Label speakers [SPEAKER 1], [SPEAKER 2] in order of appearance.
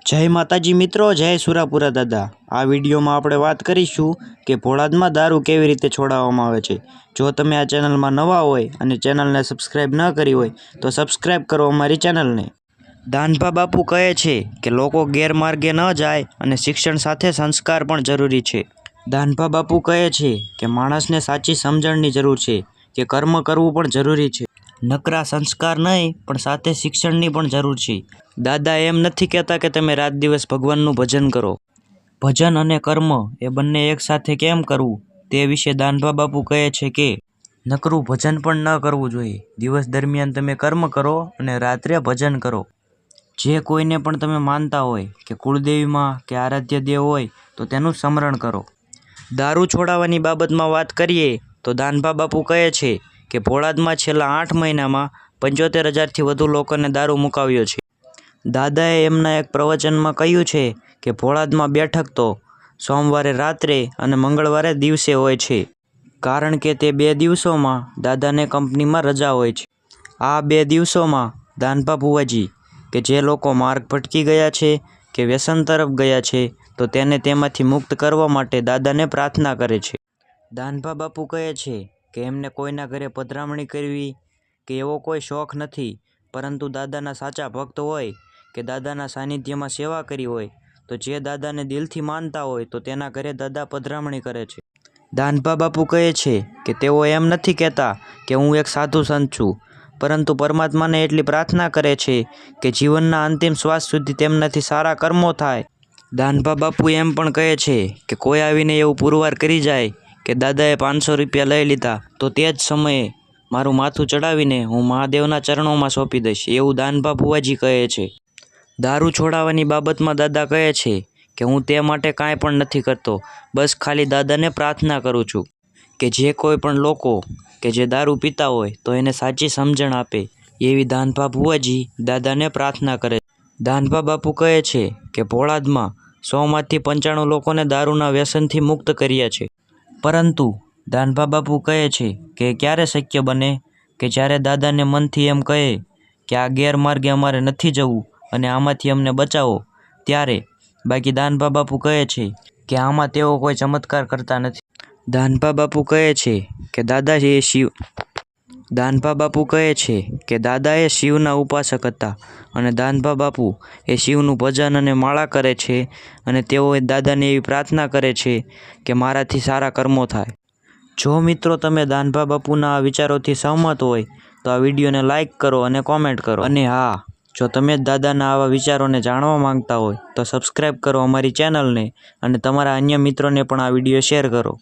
[SPEAKER 1] जय माताजी मित्रों, जय सुरापुरा दादा। आ विडियो में आपणे बात करीशुं कि भोळादमां दारू केवी रीते छोड़ाववामां आवे छे। जो तमे आ चेनल में नवा होय अने चेनल ने सब्सक्राइब न करी होय तो सब्सक्राइब करो अमारी चेनल ने। दानभा बापू कहे छे कि लोको गैरमार्गे न जाय अने शिक्षण साथे संस्कार पण जरूरी छे। दानभा बापू कहे छे कि माणसने साची समजणनी जरूर छे कि कर्म करवुं पण जरूरी छे। नकरा संस्कार नहीं पण साथे शिक्षणनी पण जरूर छे। दादा एम नथी कहेता कि तमे रात दिवस भगवाननुं भजन करो। भजन अने कर्म ए बंने एक साथे केम करवुं ते विषे दानभा बापू कहे छे कि नकरू भजन पण न करवुं जोईए। दिवस दरमियान तमे कर्म करो अने रात्रे भजन करो। जे कोईने पण तमे मानता होय कि कुलदेवी मां के आराध्य देव होय तो तेनुं स्मरण करो। दारू छोड़ावानी बाबतमां वात करीए तो दानभा बापू कहे छे कि भोळादमां छेल्ला 8 महीनामां 75,000 थी वधु लोकोने दारू मुकाव्यो छे। दादाए एमना एक प्रवचनमां कह्युं छे कि भोळादमां बेठक तो सोमवारे रात्रे अने मंगळवारे दिवसे होय छे, कारण के ते 2 दिवसोमां दादाने कंपनीमां रजा होय छे। आ 2 दिवसोमां दानभा बुवाजी के जे लोको मार्ग भटकी गया छे के व्यसन तरफ गया छे तो तेने तेमांथी मुक्त करवा माटे दादाने प्रार्थना करे छे। दानभा बापू कहे छे कि एमने कोईना घरे पधरामणी करवी के एवो कोई शौख नथी, परंतु दादाना साचा भक्त होय के दादाना सानिध्यमां सेवा करी होय तो जे दादाने दिलथी मानता होय तो तेना घरे दादा पधरामणी करे छे। दानभा बापू कहे छे कि तेओ एम नथी कहेता कि हूँ एक साधु संत छुं, परंतु परमात्माने एटली प्रार्थना करे छे कि जीवनना अंतिम श्वास सुधी तेमनाथी सारा कर्मो थाय। दानभा बापू एम पण कहे छे कि कोई आवीने एवुं पुरवार करी जाय कि दादाए 500 रुपया लई लीधा तो ते ज समये मारुं माथुं चढ़ावीने हूँ महादेवना चरणोमां सोंपी दईश, एवुं दानभा बुवाजी कहे छे। दारू छोड़ावानी बाबतमां दादा कहे छे कि हूँ ते माटे कांई पण नथी करतो, बस खाली दादाने प्रार्थना करूँ छूं कि जे कोई पण लोको के जे दारू पीता होय तो एने साची समजण आपे, एवी दानभा बुवाजी दादाने प्रार्थना करे। दानभा बापू कहे छे कि भोळादमां 100 मांथी 95 लोकोने दारूना व्यसनथी मुक्त कर्या छे, परंतु दानभा बापू कहे छे कि क्यारे शक्य बने कि ज्यारे दादाने मनथी एम कहे कि आ गैरमार्गे अमारे नथी जवुं अने आमांथी अमने बचावो त्यारे। बाकी दानभा बापू कहे छे कि आमां तेओ कोई चमत्कार करता नथी। दानभा बापू कहे छे कि दानभा बापू कहे छे कि दादाए शिवना उपासक हता अने दानभा बापू ए शिवनुं भजन अने माळा करे छे अने तेओ दादाने एवी प्रार्थना करे छे कि माराथी सारा कर्मो थाय। जो मित्रों तमे दानभा बापूना आ विचारोथी सहमत होय तो आ विडियोने लाइक करो अने कॉमेंट करो। अने हाँ, जो तमे दादाना आवा विचारोने जाणवा मांगता होय तो सब्सक्राइब करो अमारी चेनलने अने तमारा अन्य मित्रोने पण आ विडियो शेर करो।